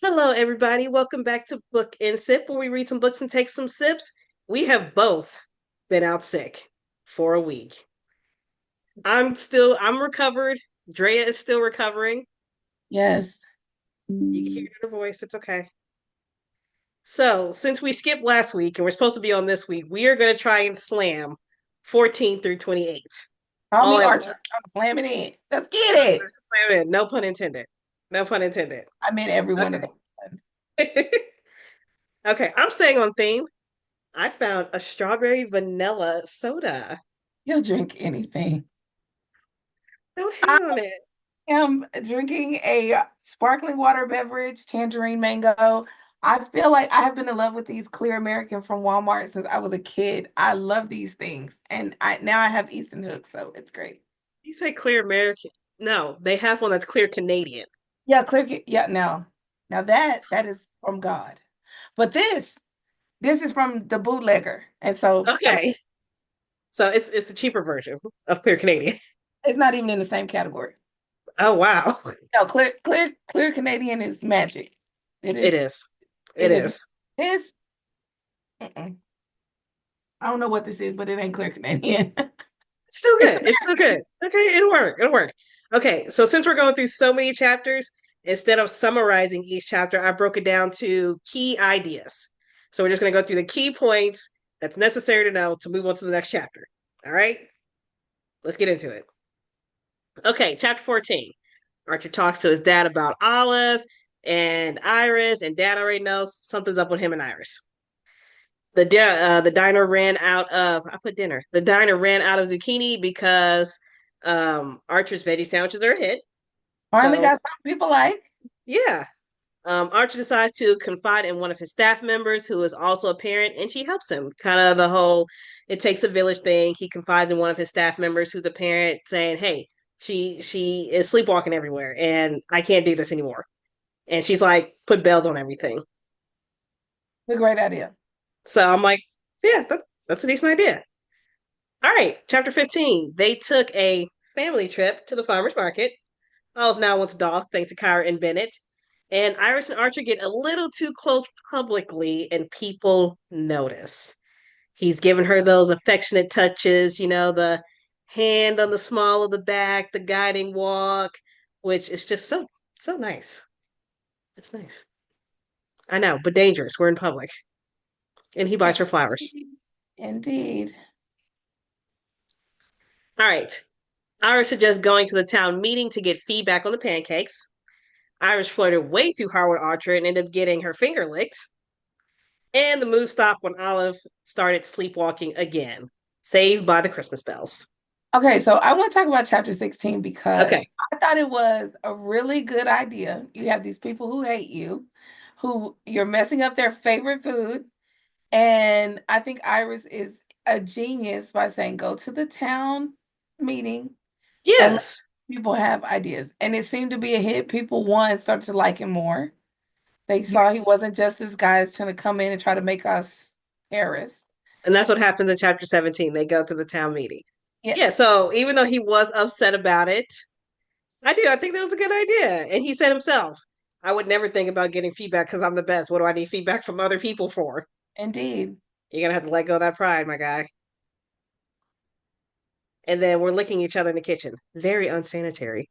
Hello, everybody. Welcome back to Book and Sip, where we read some books and take some sips. We have both been out sick for a week. I'm recovered. Drea is still recovering. Yes. You can hear it in her voice. It's okay. So, since we skipped last week and we're supposed to be on this week, we are going to try and slam 14 through 28 Call all me at Archer. once. I'm slamming in. Let's get it. Let's just slam it in. No pun intended. No pun intended. I meant every one of Okay. them. Okay, I'm staying on theme. I found a strawberry vanilla soda. You'll drink anything. Don't I hate on it. am drinking a sparkling water beverage, tangerine mango. I feel like I have been in love with these Clear American from Walmart since I was a kid. I love these things. And I now I have Easton Hook, so it's great. You say clear American. No, they have one that's clear Canadian. Yeah, yeah, no. Now that is from God. But this is from the bootlegger. And so I mean, Okay. So it's the cheaper version of clear Canadian. it's not even in the same category. Oh wow. No, clear Canadian is magic. It It is, is. It it is is. this. Mm-mm. I don't know what this is, but it ain't clear Canadian. It's still It's good. It's still good. Okay, it'll work. It'll work. Okay, so since we're going through so many chapters, instead of summarizing each chapter, I broke it down to key ideas. So we're just going to go through the key points that's necessary to know to move on to the next chapter. All right, let's get into it. Okay, chapter 14. Archer talks to his dad about Olive and Iris, and dad already knows something's up with him and Iris. The diner ran out of I put dinner. The diner ran out of zucchini because Archer's veggie sandwiches are a hit. Finally So got some people like. yeah, Archer decides to confide in one of his staff members who is also a parent, and she helps him. Kind of the whole it takes a village thing. He confides in one of his staff members who's a parent, saying, "Hey, she is sleepwalking everywhere, and I can't do this anymore." And she's like, "Put bells on everything." It's a great idea. So I'm like, "Yeah, that's a decent idea." All right, chapter 15. They took a family trip to the farmer's market. Olive now wants a dog, thanks to Kyra and Bennett. And Iris and Archer get a little too close publicly, and people notice. He's giving her those affectionate touches, the hand on the small of the back, the guiding walk, which is just so nice. It's nice. I know, but dangerous. We're in public. And he buys her flowers. Indeed. All right. Iris suggests going to the town meeting to get feedback on the pancakes. Iris flirted way too hard with Archer and ended up getting her finger licked. And the mood stopped when Olive started sleepwalking again, saved by the Christmas bells. Okay, so I want to talk about chapter 16 because Okay. I thought it was a really good idea. You have these people who hate you, who you're messing up their favorite food. And I think Iris is a genius by saying, go to the town meeting and let Yes. people have ideas. And it seemed to be a hit. People, one, started to like him more. They saw he Yes. wasn't just this guy that's trying to come in and try to make us terrorists. And that's what happens in chapter 17. They go to the town meeting. Yeah, Yes, so even though he was upset about it, I think that was a good idea. And he said himself, I would never think about getting feedback because I'm the best. What do I need feedback from other people for? indeed. You're gonna have to let go of that pride, my guy. And then we're licking each other in the kitchen. Very unsanitary,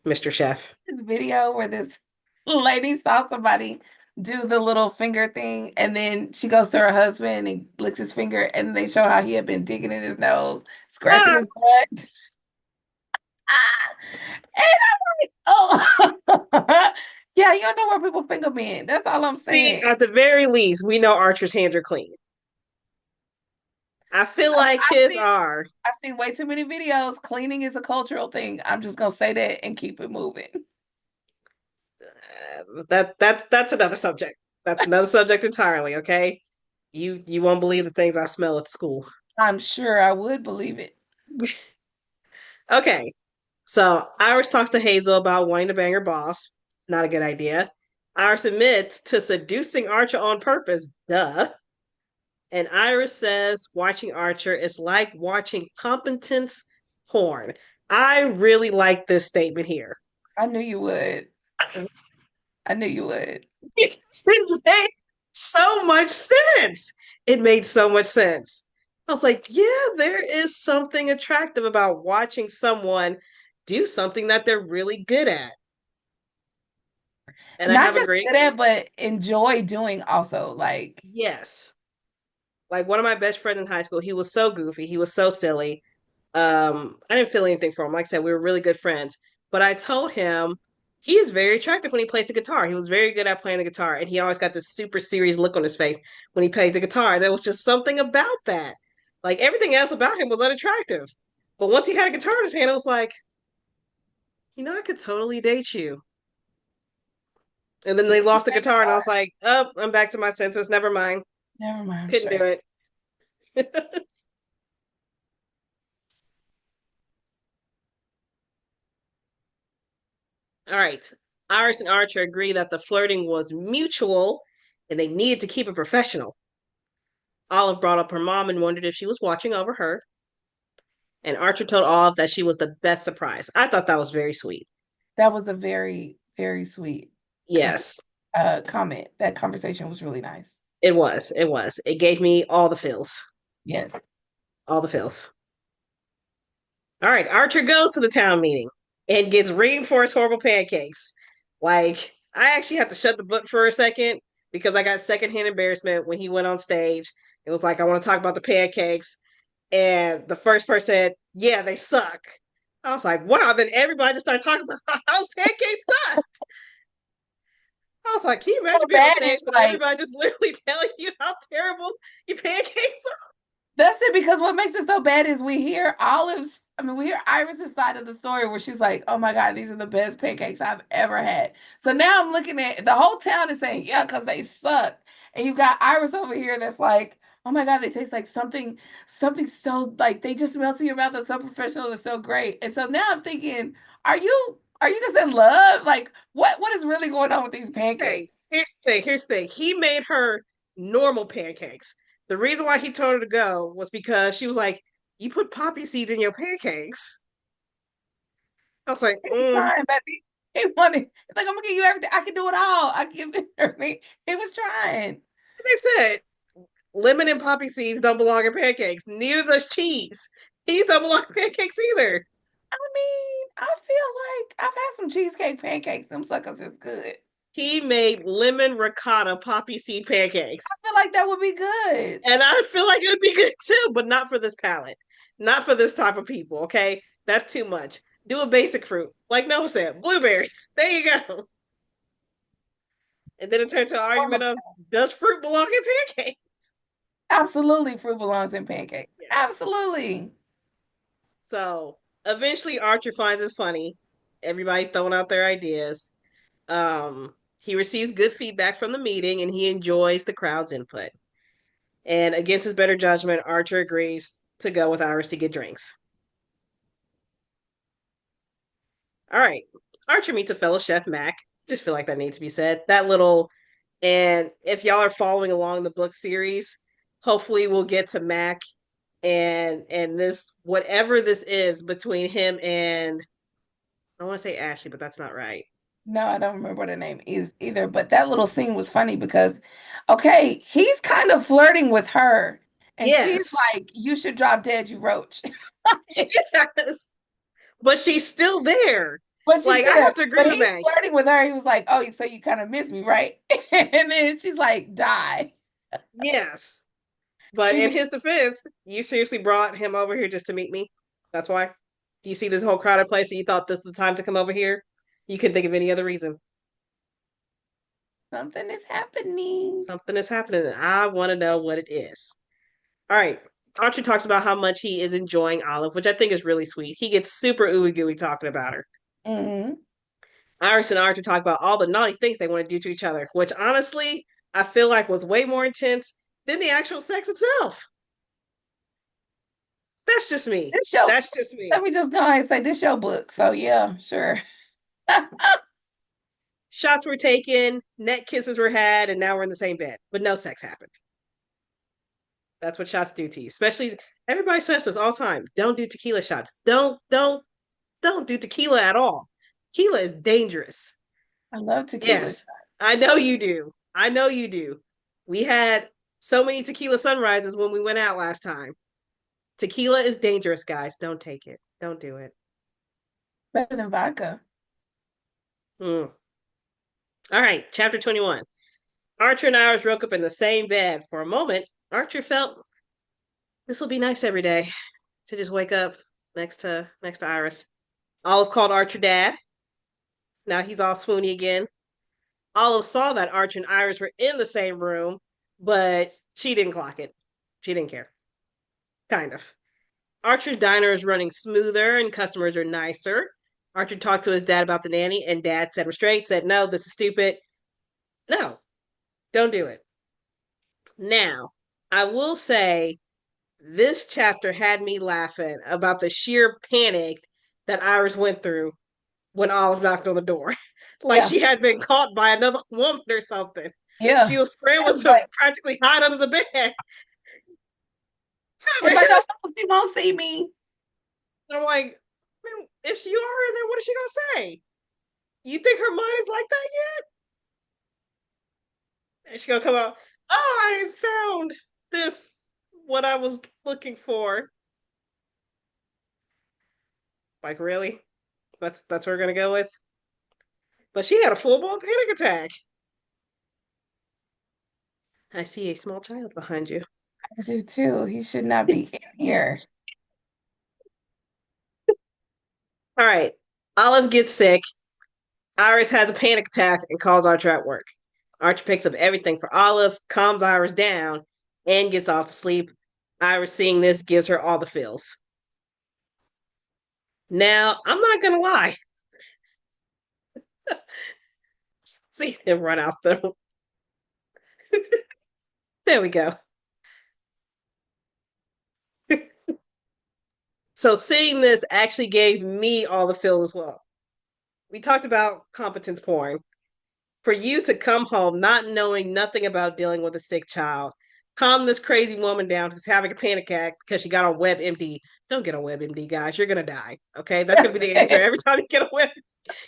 Mr. Chef. This video where this lady saw somebody do the little finger thing, and then she goes to her husband and licks his finger, and they show how he had been digging in his nose, scratching Ah, his butt. Ah! And I'm like, oh, yeah, you don't know where people finger been. That's all I'm see, saying. at the very least, we know Archer's hands are clean. I feel like I've his seen are. I've seen way too many videos. Cleaning is a cultural thing. I'm just gonna say that and keep it moving. That's another subject. That's another subject entirely. Okay, you won't believe the things I smell at school. I'm sure I would believe it. Okay, so Iris talks to Hazel about wanting to bang her boss. Not a good idea. Iris admits to seducing Archer on purpose. Duh. And Iris says watching Archer is like watching competence porn. I really like this statement here. I knew you would. I knew you would. It made so much sense. It made so much sense. I was like, yeah, there is something attractive about watching someone do something that they're really good at. And I Not have a just great, good at, but enjoy doing also. Like, yes. Like one of my best friends in high school, he was so goofy, he was so silly. I didn't feel anything for him. Like I said, we were really good friends. But I told him he is very attractive when he plays the guitar. He was very good at playing the guitar, and he always got this super serious look on his face when he played the guitar. There was just something about that. Like everything else about him was unattractive. But once he had a guitar in his hand, it was like, I could totally date you. And then they just keep lost the that guitar, and I guitar. was like, oh, I'm back to my senses. Never mind. Never mind, Couldn't do straight. it. All right. Iris and Archer agree that the flirting was mutual and they needed to keep it professional. Olive brought up her mom and wondered if she was watching over her. And Archer told Olive that she was the best surprise. I thought that was very sweet. That was a very, very sweet con Yes, comment. That conversation was really nice. it was. It was. It gave me all the feels. Yes. All the feels. All right. Archer goes to the town meeting and gets reinforced horrible pancakes. Like, I actually had to shut the book for a second because I got secondhand embarrassment when he went on stage. It was like, I want to talk about the pancakes. And the first person said, yeah, they suck. I was like, wow. Then everybody just started talking about how those pancakes suck. I was like, can you So imagine being on bad is stage with like everybody just literally telling you how terrible your pancakes are? that's it because what makes it so bad is we hear Iris's side of the story where she's like, oh my God, these are the best pancakes I've ever had. So now I'm looking at the whole town is saying, yeah, because they suck. And you've got Iris over here that's like, oh my God, they taste like something so like they just melt in your mouth. They're so professional, they're so great. And so now I'm thinking, are you just in love? Like what is really going on with these Hey, pancakes? here's the thing. Here's the thing. He made her normal pancakes. The reason why he told her to go was because she was like, you put poppy seeds in your pancakes. I was like, He was trying, baby. He wanted, like, I'm gonna give you everything. I can do it all. I can give it everything. He was trying. they said lemon and poppy seeds don't belong in pancakes. Neither does cheese. Cheese don't belong in pancakes either. I mean, I feel like I've had some cheesecake pancakes. Them suckers is good. He made lemon ricotta poppy seed I pancakes. feel like that would be good. And I feel like it would be good too, but not for this palate. Not for this type of people, okay? That's too much. Do a basic fruit. Like Noah said, blueberries. There you go. And then it turned to an Form argument of- of does fruit belong in pancakes? Absolutely, fruit belongs in pancakes. Yes. Absolutely. So eventually Archer finds it funny. Everybody throwing out their ideas. He receives good feedback from the meeting and he enjoys the crowd's input. And against his better judgment, Archer agrees to go with Iris to get drinks. All right. Archer meets a fellow chef, Mac. Just feel like that needs to be said. That little, and if y'all are following along the book series, hopefully we'll get to Mac and this whatever this is between him and I want to say Ashley, but that's not right. No, I don't remember what her name is either. But that little scene was funny because, okay, he's kind of flirting with her, and she's Yes. like, "You should drop dead, you roach." Yes. But she's still there. But she's Like still I there. have to agree But with he's Mac. flirting with her. He was like, "Oh, so you kind of miss me, right?" And then she's like, "Die." Yes. But in Even his defense, you seriously brought him over here just to meet me. That's why. You see this whole crowded place and you thought this is the time to come over here? You couldn't think of any other reason. something is happening. Something is happening and I want to know what it is. All right. Archer talks about how much he is enjoying Olive, which I think is really sweet. He gets super ooey gooey talking about her. Hmm. Iris and Archer talk about all the naughty things they want to do to each other, which honestly, I feel like was way more intense than the actual sex itself. That's just me. This show. That's just Let me. me just go ahead and say this show book. So yeah, sure. Shots were taken, net kisses were had, and now we're in the same bed, but no sex happened. That's what shots do to you. Especially everybody says this all the time. Don't do tequila shots. Don't do tequila at all. Tequila is dangerous. I love tequila. Yes, I know you do. I know you do. We had so many tequila sunrises when we went out last time. Tequila is dangerous, guys. Don't take it. Don't do it. Better than vodka. Mm. All right, chapter 21. Archer and Iris woke up in the same bed. For a moment, Archer felt this will be nice every day to just wake up next to Iris. Olive called Archer dad. Now he's all swoony again. Olive saw that Archer and Iris were in the same room, but she didn't clock it. She didn't care. Kind of. Archer's diner is running smoother and customers are nicer. Archer talked to his dad about the nanny, and dad set him straight, said, no, this is stupid. No, don't do it. Now, I will say this chapter had me laughing about the sheer panic that Iris went through when Olive knocked on the door. Like Yeah. she had been caught by another woman or something. She Yeah. was scrambling It's to like, practically hide under the bed. if I don't know, she won't see me. I'm like, man, if you are in there, what is she gonna say? You think her mind is like that yet? And she gonna come out, oh, I found this what I was looking for. Like, really? That's what we're gonna go with? But she had a full-blown panic attack. I see a small child behind you. I do too. He should not be in here. All right. Olive gets sick. Iris has a panic attack and calls Archer at work. Archer picks up everything for Olive, calms Iris down, and gets off to sleep. Iris, seeing this, gives her all the feels. Now, I'm not gonna lie. See him run out though. There we go. So seeing this actually gave me all the feels as well. We talked about competence porn. For you to come home not knowing nothing about dealing with a sick child, calm this crazy woman down who's having a panic attack because she got on WebMD. Don't get on WebMD, guys. You're gonna die. Okay, that's gonna be That's the answer. it. Every time you get a web,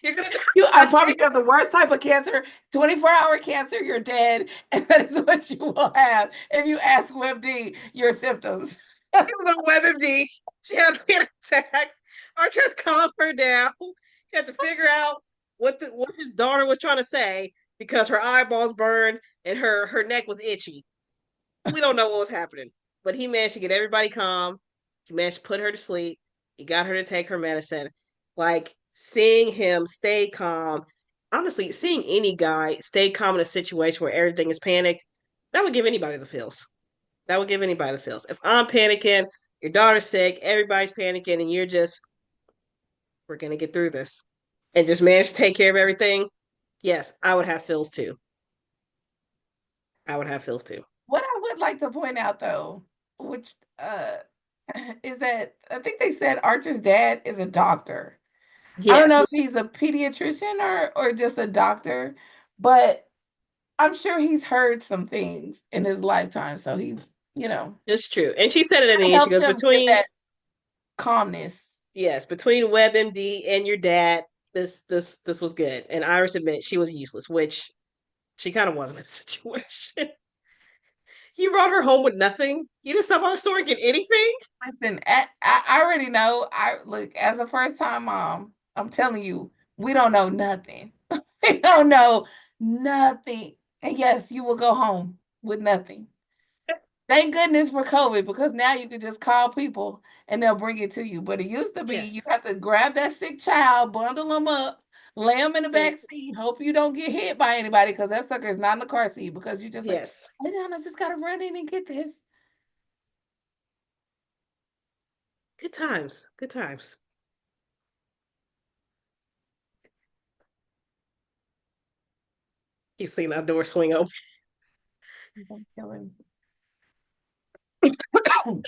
you're gonna You die. I promise you have the worst type of cancer, 24-hour cancer, you're dead. And that is what you will have if you ask WebD your symptoms. It was on WebMD. She had a panic attack. Archer had to calm her down. He had to figure out what his daughter was trying to say because her eyeballs burned and her neck was itchy. We don't know what was happening, but he managed to get everybody calm. He managed to put her to sleep. He got her to take her medicine. Like seeing him stay calm, honestly, seeing any guy stay calm in a situation where everything is panicked, that would give anybody the feels. That would give anybody the feels. If I'm panicking, your daughter's sick, everybody's panicking, and you're just, we're gonna get through this, and just manage to take care of everything. Yes, I would have feels too. I would have feels too. What I would like to point out though, which is that I think they said Archer's dad is a doctor. I don't know if Yes, he's a pediatrician or just a doctor, but I'm sure he's heard some things in his lifetime. So he, you know, it's true. And she said it in the end. She helps goes him get between that calmness. yes, between WebMD and your dad, this was good. And Iris admits she was useless, which she kind of was in this situation. You brought her home with nothing. You didn't stop by the store and get anything. Listen, I already know. I look as a first time mom. I'm telling you, we don't know nothing. We don't know nothing. And yes, you will go home with nothing. Thank goodness for COVID because now you can just call people and they'll bring it to you. But it used to be you Yes, have to grab that sick child, bundle them up, lay them in the and back seat, hope you don't get hit by anybody because that sucker is not in the car seat because you just like, yes, hey, down, I just gotta run in and get this. good times, good times. You've seen that door swing open. I'm killing. All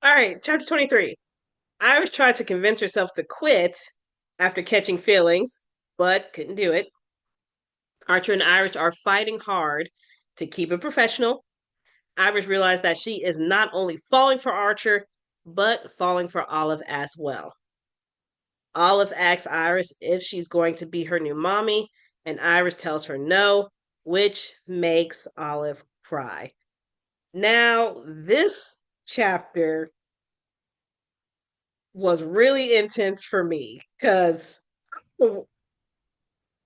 right, chapter 23. Iris tried to convince herself to quit after catching feelings, but couldn't do it. Archer and Iris are fighting hard to keep it professional. Iris realized that she is not only falling for Archer, but falling for Olive as well. Olive asks Iris if she's going to be her new mommy, and Iris tells her no, which makes Olive cry. Now, this chapter was really intense for me because I don't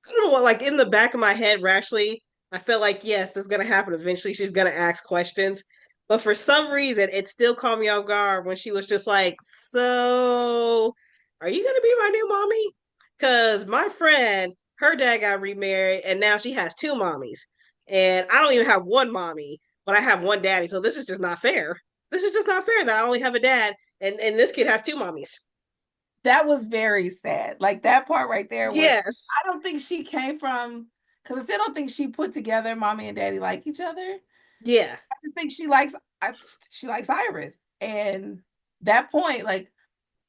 know what, like in the back of my head, rationally, I felt like, yes, this is going to happen. Eventually, she's going to ask questions. But for some reason, it still caught me off guard when she was just like, so, are you going to be my new mommy? Because my friend, her dad got remarried, and now she has two mommies. And I don't even have one mommy, but I have one daddy. So this is just not fair. This is just not fair that I only have a dad, and this kid has two mommies. That was very sad. Like that part right there was, Yes. I don't think she came from, because I still don't think she put together mommy and daddy like each other. Yeah. I just think she likes Iris. And that point, like,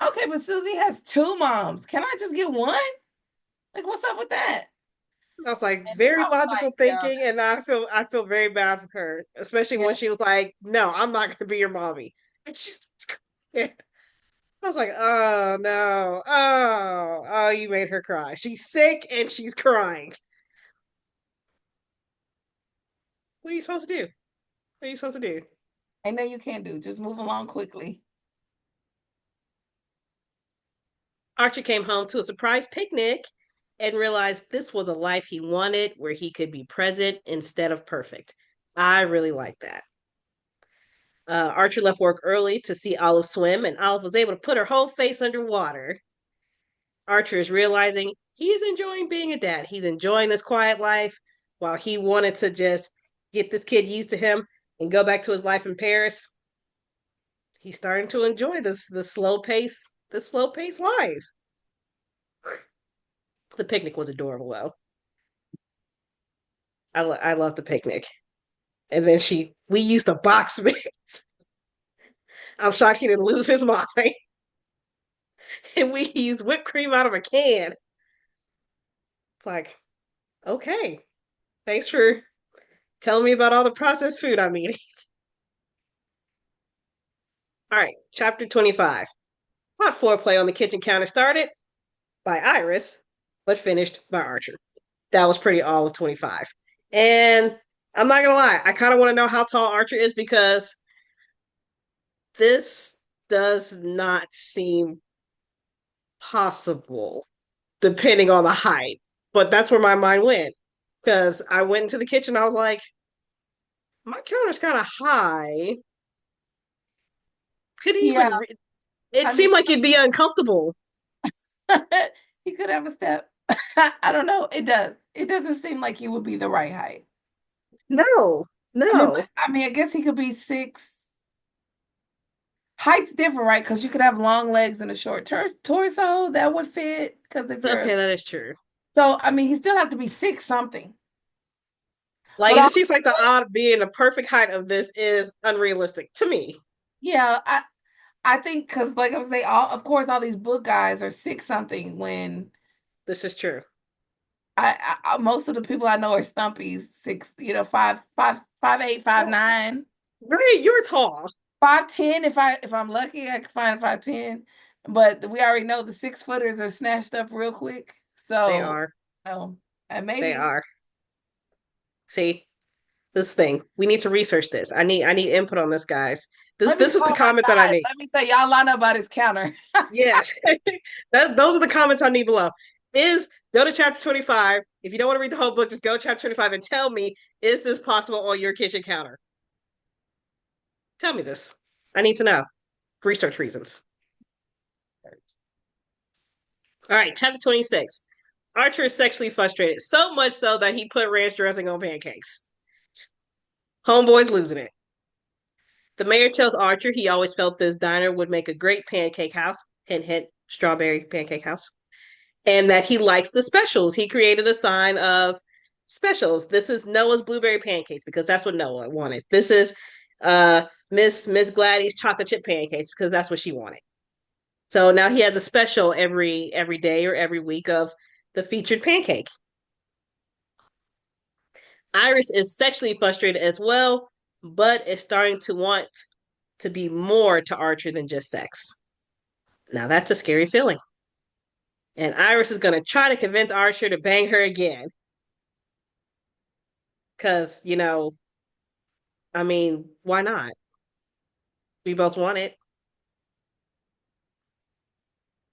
okay, but Susie has two moms. Can I just get one? Like, what's up with that? I was like And very I was logical like, yeah, thinking, and I feel very bad for her, especially when yeah. she was like, "No, I'm not going to be your mommy," and she's. Yeah. I was like, "Oh no, oh, you made her cry. She's sick and she's crying. What are you supposed to do? What are you supposed to do?" Ain't nothing you can't do. Just move along quickly. Archie came home to a surprise picnic and realized this was a life he wanted, where he could be present instead of perfect. I really like that. Archer left work early to see Olive swim, and Olive was able to put her whole face underwater. Archer is realizing he's enjoying being a dad. He's enjoying this quiet life while he wanted to just get this kid used to him and go back to his life in Paris. He's starting to enjoy this slow pace life. The picnic was adorable though. I love the picnic. And then we used a box mix. I'm shocked he didn't lose his mind. And we used whipped cream out of a can. It's like, okay, thanks for telling me about all the processed food I'm eating. All right, chapter 25. Hot foreplay on the kitchen counter started by Iris, but finished by Archer. That was pretty all of 25. And I'm not gonna lie, I kind of want to know how tall Archer is because this does not seem possible depending on the height. But that's where my mind went. Because I went into the kitchen, I was like, my counter's kind of high. Could he Yeah, even it I mean, seemed like it'd be uncomfortable. he could have a step. I don't know. It does. It doesn't seem like he would be the right height. No, no. I mean, I guess he could be 6. Height's different, right? Because you could have long legs and a short torso that would fit. Because if you're Okay, that is true. so, I mean, he still have to be 6 something. Like But it also, just seems like the odd being the perfect height of this is unrealistic to me. yeah, I think because like I was saying, all of course all these book guys are 6 something when This is true. most of the people I know are stumpies, 6, 5'8", 5'9". Right, you're tall. 5'10" if I'm lucky, I can find 5'10". But we already know the 6-footers are snatched up real quick. They So, are. oh, They maybe. are. See, this thing. We need to research this. I need input on this, guys. This Let me this is the call my comment that I guys. need. Let me say y'all line up by this counter. Yes. Those are the comments I need below. Is Go to chapter 25. If you don't want to read the whole book, just go to chapter 25 and tell me, is this possible on your kitchen counter? Tell me this. I need to know. For research reasons. All right, chapter 26. Archer is sexually frustrated, so much so that he put ranch dressing on pancakes. Homeboy's losing it. The mayor tells Archer he always felt this diner would make a great pancake house. Hint, hint, strawberry pancake house. And that he likes the specials. He created a sign of specials. This is Noah's blueberry pancakes because that's what Noah wanted. This is Miss Gladys chocolate chip pancakes because that's what she wanted. So now he has a special every day or every week of the featured pancake. Iris is sexually frustrated as well, but is starting to want to be more to Archer than just sex. Now that's a scary feeling. And Iris is going to try to convince Archer to bang her again. Because, I mean, why not? We both want it.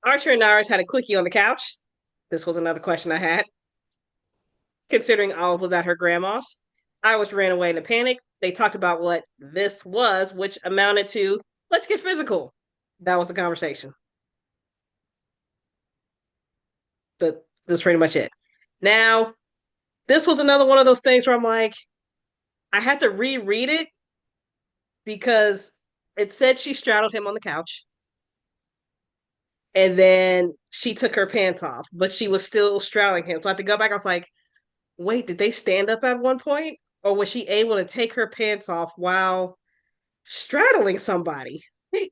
Archer and Iris had a quickie on the couch. This was another question I had. Considering Olive was at her grandma's, Iris ran away in a panic. They talked about what this was, which amounted to let's get physical. That was the conversation. But that's pretty much it. Now, this was another one of those things where I'm like, I had to reread it because it said she straddled him on the couch and then she took her pants off, but she was still straddling him. So I had to go back. I was like, wait, did they stand up at one point? Or was she able to take her pants off while straddling somebody?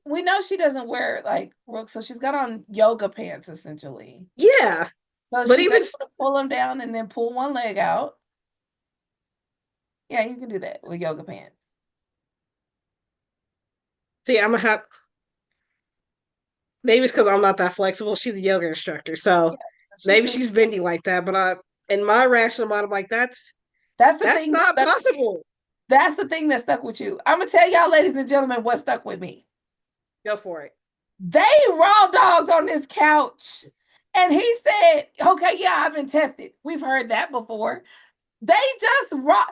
We know she doesn't wear like Rook, so she's got on yoga pants essentially. Yeah. So But she's even able to pull them down and then pull one leg out. Yeah, you can do that with yoga pants. see, I'm gonna have maybe it's because I'm not that flexible. She's a yoga instructor, so Yeah, so she's maybe a, she's bendy like that. But in my rational mind, I'm like, that's the that's thing that not stuck with you. possible. That's the thing that stuck with you. I'm gonna tell y'all, ladies and gentlemen, what stuck with me. Go for it. They raw dogged on this couch. And he said, okay, yeah, I've been tested. We've heard that before. They just raw.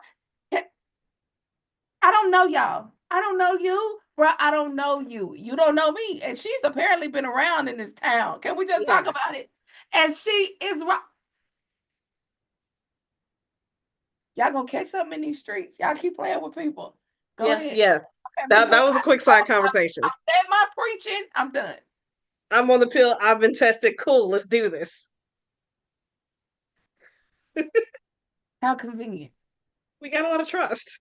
I don't know y'all. I don't know you, bro. I don't know you. You don't know me. And she's apparently been around in this town. Can we just talk Yes. about it? And she is raw. Y'all gonna catch something in these streets. Y'all keep playing with people. Go Yeah, ahead. yeah. Okay, Miss That Gordon, was a quick side conversation. I've said my preaching. I'm done. I'm on the pill. I've been tested. Cool. Let's do this. How convenient. We got a lot of trust.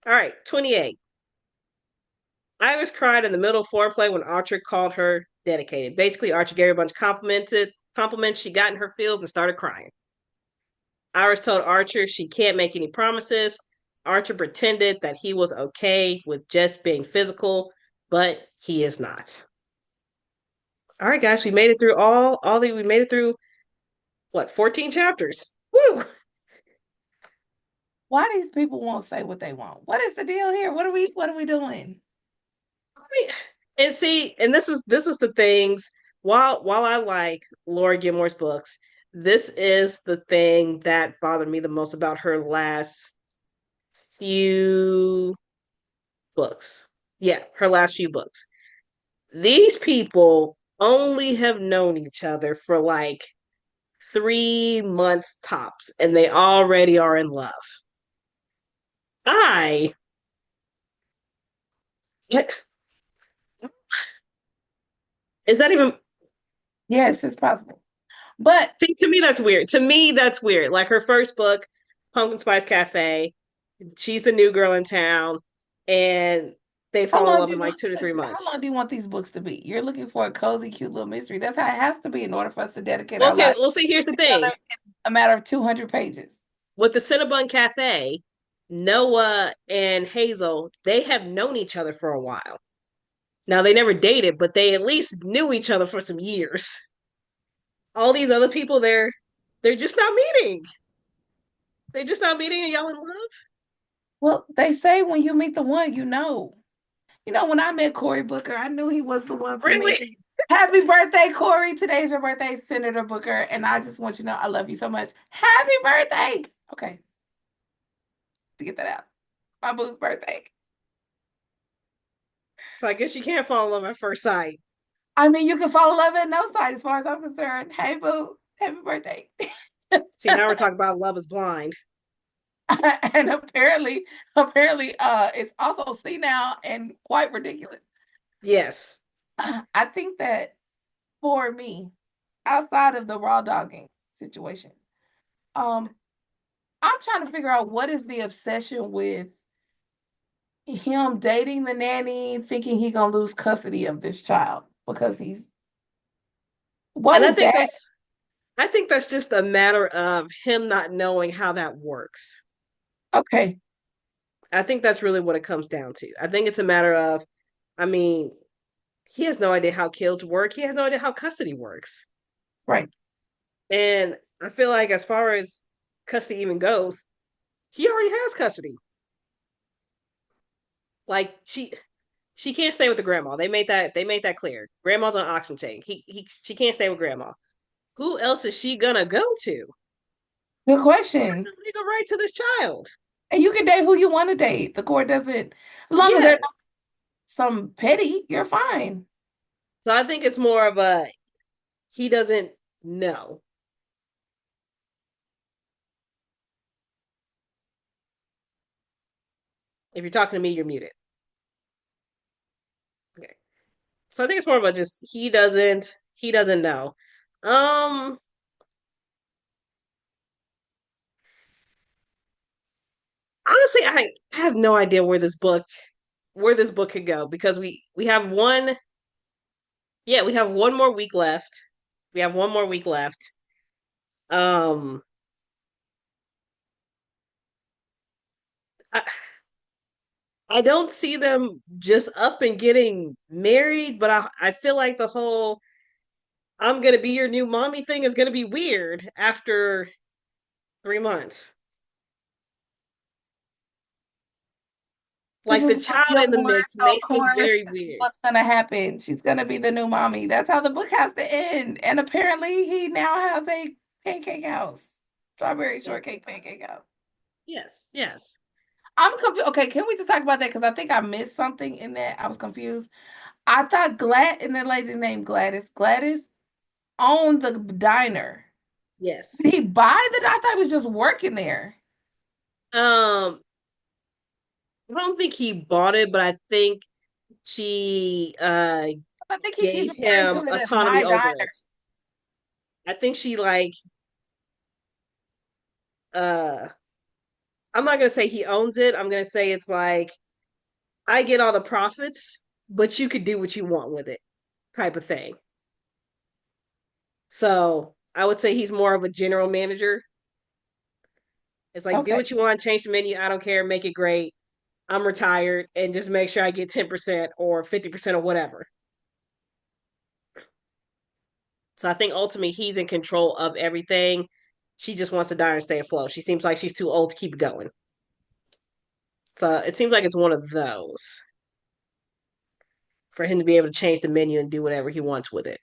All right, 28. Iris cried in the middle of foreplay when Archer called her dedicated. Basically, Archer gave her a bunch of compliments she got in her feels and started crying. Iris told Archer she can't make any promises. Archer pretended that he was okay with just being physical, but he is not. All right, guys, we made it through we made it through what, 14 chapters. Woo! Why these people won't say what they want? What is the deal here? What are we doing? And see, and this is the things. While I like Laura Gilmore's books, this is the thing that bothered me the most about her last few books. Yeah, her last few books. These people only have known each other for like 3 months tops, and they already are in love. I is that even Yes, it's possible. But see, to me that's weird. To me, that's weird. Like her first book, Pumpkin Spice Cafe, she's the new girl in town, and they how fall in long love do in you like want 2 to 3 months. these books to be? You're looking for a cozy, cute little mystery. That's how it has to be in order for us to dedicate Well, our okay, lives well, see, here's the to each other thing. in a matter of 200 pages. With the Cinnabon Cafe, Noah and Hazel, they have known each other for a while. Now they never dated, but they at least knew each other for some years. All these other people, they're just not meeting. They're just not meeting, and y'all in love. Well, they say when you meet the one, you know. You know, when I met Cory Booker, I knew he was the one for me. Really? Happy birthday, Cory. Today's your birthday, Senator Booker. And I just want you to know I love you so much. Happy birthday. Okay, to get that out. My boo's birthday. So I guess you can't fall in love at first sight. I mean, you can fall in love at no side as far as I'm concerned. Hey, boo. Happy birthday. See, now we're talking about Love is Blind. And apparently, it's also senile and quite ridiculous. Yes. I think that for me, outside of the raw dogging situation, um, I'm trying to figure out what is the obsession with him dating the nanny, thinking he gonna lose custody of this child because he's what And is that? I think that's just a matter of him not knowing how that works. Okay, I think that's really what it comes down to. I think it's a matter of, I mean, he has no idea how kids work. He has no idea how custody works. Right. And I feel like as far as custody even goes, he already has custody. Like she can't stay with the grandma. They made that clear. Grandma's on auction chain. He she can't stay with grandma. Who else is she gonna go to? Good question. Legal right to this child. And you can date who you want to date. The court doesn't, as long as there's not Yes. some petty, you're fine. So I think it's more of a he doesn't know. If you're talking to me, you're muted. Okay. So I think it's more of a just he doesn't know. Um Honestly, I have no idea where this book could go because we have one yeah, we have one more week left. We have one more week left. Um I, I don't see them just up and getting married, but I feel like the whole I'm gonna be your new mommy thing is gonna be weird after 3 months. This Like is the gonna be child a in the war, mix so of makes this course, very this is weird. what's gonna happen. She's gonna be the new mommy. That's how the book has to end. And apparently, he now has a pancake house, strawberry Yeah. shortcake pancake house. Yes, yes, I'm confused. Okay, can we just talk about that? Because I think I missed something in that. I was confused. I thought Glad and the lady's name Gladys. Gladys owned the diner. yes. Did he buy the? I thought he was just working there. Um, I don't think he bought it, but I think she I think he keeps gave referring him to it as autonomy my over diner. it. I think she like uh I'm not gonna say he owns it. I'm gonna say it's like I get all the profits, but you could do what you want with it, type of thing. So I would say he's more of a general manager. It's like do Okay. what you want, change the menu. I don't care, make it great. I'm retired, and just make sure I get 10% or 50% or whatever. So I think ultimately he's in control of everything. She just wants to die and stay afloat. She seems like she's too old to keep going. So it seems like it's one of those for him to be able to change the menu and do whatever he wants with it.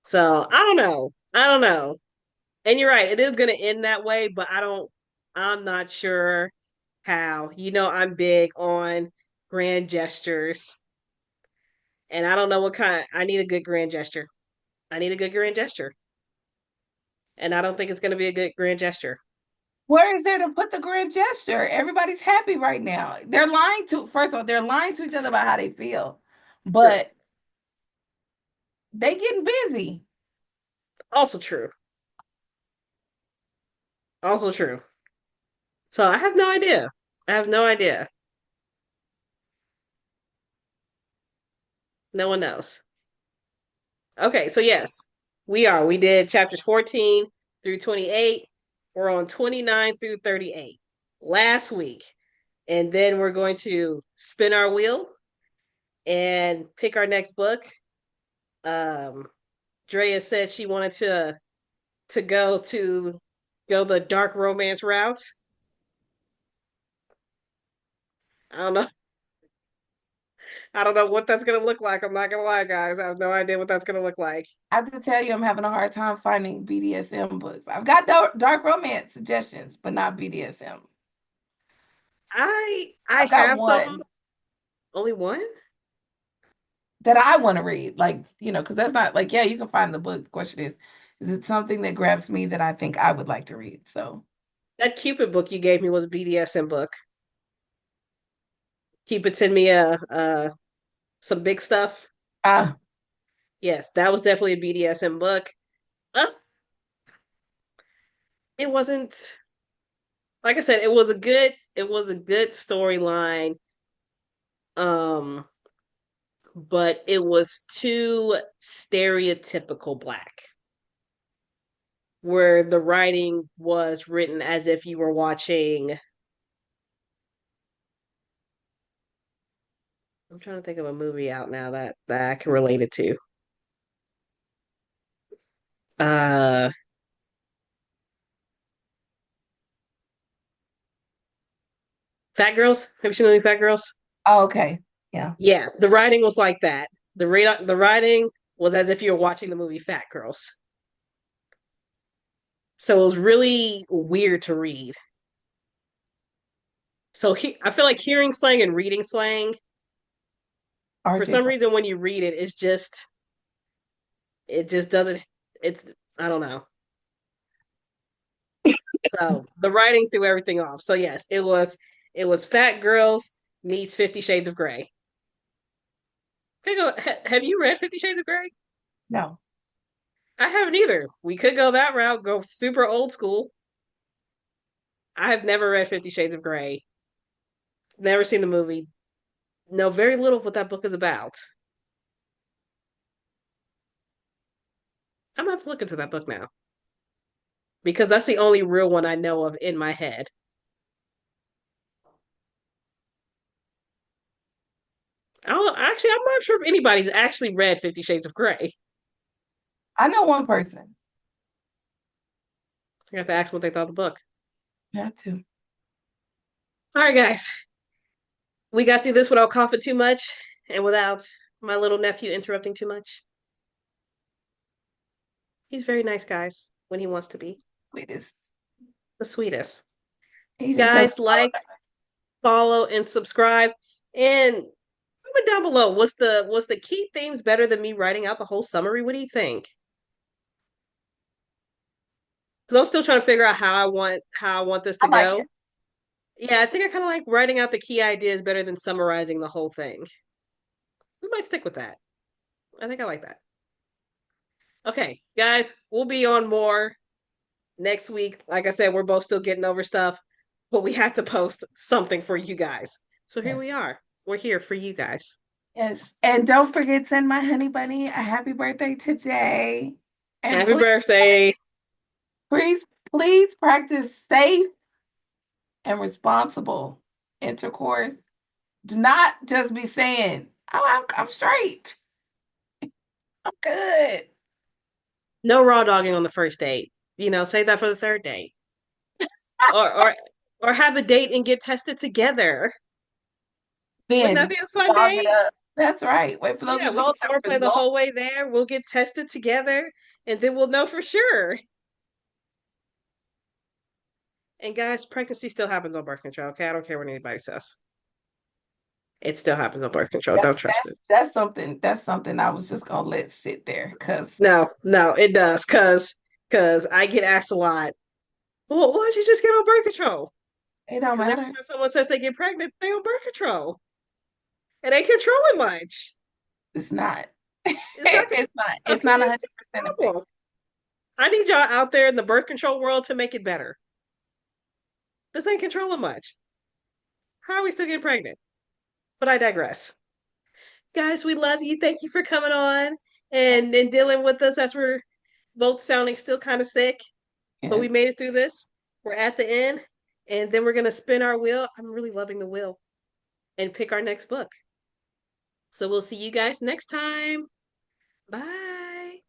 So I don't know. I don't know. And you're right, it is gonna end that way, but I'm not sure how. I'm big on grand gestures. And I don't know what kind I need a good grand gesture. I need a good grand gesture. And I don't think it's gonna be a good grand gesture. Where is there to put the grand gesture? Everybody's happy right now. They're lying to, first of all, they're lying to each other about how they feel, True. but they getting busy. Also true. Also true. So I have no idea. I have no idea. No one knows. Okay, so yes, we are. We did chapters 14 through 28. We're on 29 through 38 last week. And then we're going to spin our wheel and pick our next book. Um, Drea said she wanted to go the dark romance route. I don't know. I don't know what that's gonna look like. I'm not gonna lie, guys. I have no idea what that's gonna look like. I have to tell you, I'm having a hard time finding BDSM books. I've got dark romance suggestions, but not BDSM. I I've got have some. one Only one? that I want to read, like, because that's not like, yeah, you can find the book. The question is it something that grabs me that I think I would like to read? So, That Cupid book you gave me was a BDSM book. Cupid sent me some big stuff. ah, Yes, that was definitely a BDSM book. Uh, it wasn't like I said, it was a good storyline. Um, but it was too stereotypical black, where the writing was written as if you were watching. I'm trying to think of a movie out now that I can relate it to. Uh, Fat Girls. Have you seen any Fat Girls? Oh, okay. Yeah. Yeah, the writing was like that. The writing was as if you were watching the movie Fat Girls. So it was really weird to read. I feel like hearing slang and reading slang, Are for some different. reason, when you read it, it just doesn't, it's, I don't know. So the writing threw everything off. So yes, it was Fat Girls meets 50 Shades of Grey. Have you read 50 Shades of Grey? No. I haven't either. We could go that route, go super old school. I have never read 50 Shades of Grey. Never seen the movie. Know very little of what that book is about. I'm gonna have to look into that book now because that's the only real one I know of in my head. Actually, I'm not sure if anybody's actually read 50 Shades of Grey. I know one person. I have to ask what they thought of the book. Have to. All right, guys, we got through this without coughing too much and without my little nephew interrupting too much. He's very nice, guys, when he wants to be Sweetest. the sweetest. He just doesn't Guys, follow like, that. follow, and subscribe. And comment down below. Was the key themes better than me writing out the whole summary? What do you think? Because I'm still trying to figure out how I want this to I like go. it. Yeah, I think I kind of like writing out the key ideas better than summarizing the whole thing. We might stick with that. I think I like that. Okay, guys, we'll be on more next week. Like I said, we're both still getting over stuff, but we had to post something for you guys. So here Yes. we are. We're here for you guys. Yes. And don't forget, send my honey bunny a happy birthday today. And Happy birthday. please, please practice safe and responsible intercourse. Do not just be saying, "Oh, I'm straight. I'm good." No raw dogging on the first date. Save that for the third date. Or or or have a date and get tested together. Wouldn't that Then be a fun dog it date? up. That's right. Wait for those Yeah, we can results. foreplay the whole way there. We'll get tested together, and then we'll know for sure. And guys, pregnancy still happens on birth control. Okay, I don't care what anybody says. It still happens on birth control. Don't trust it. That's something. That's something I was just gonna let sit there because No, no, it does. Cause I get asked a lot. Well, why don't you just get on birth control? it don't Because every matter. time someone says they get pregnant, they on birth control. And they controlling much. It's not. It's not It's not. It's okay, not it's 100% a effective. problem. I need y'all out there in the birth control world to make it better. This ain't controlling much. How are we still getting pregnant? But I digress. Guys, we love you. Thank you for coming on Yes. and dealing with us as we're both sounding still kind of sick, but we Yes. made it through this. We're at the end, and then we're gonna spin our wheel. I'm really loving the wheel and pick our next book. So we'll see you guys next time. Bye.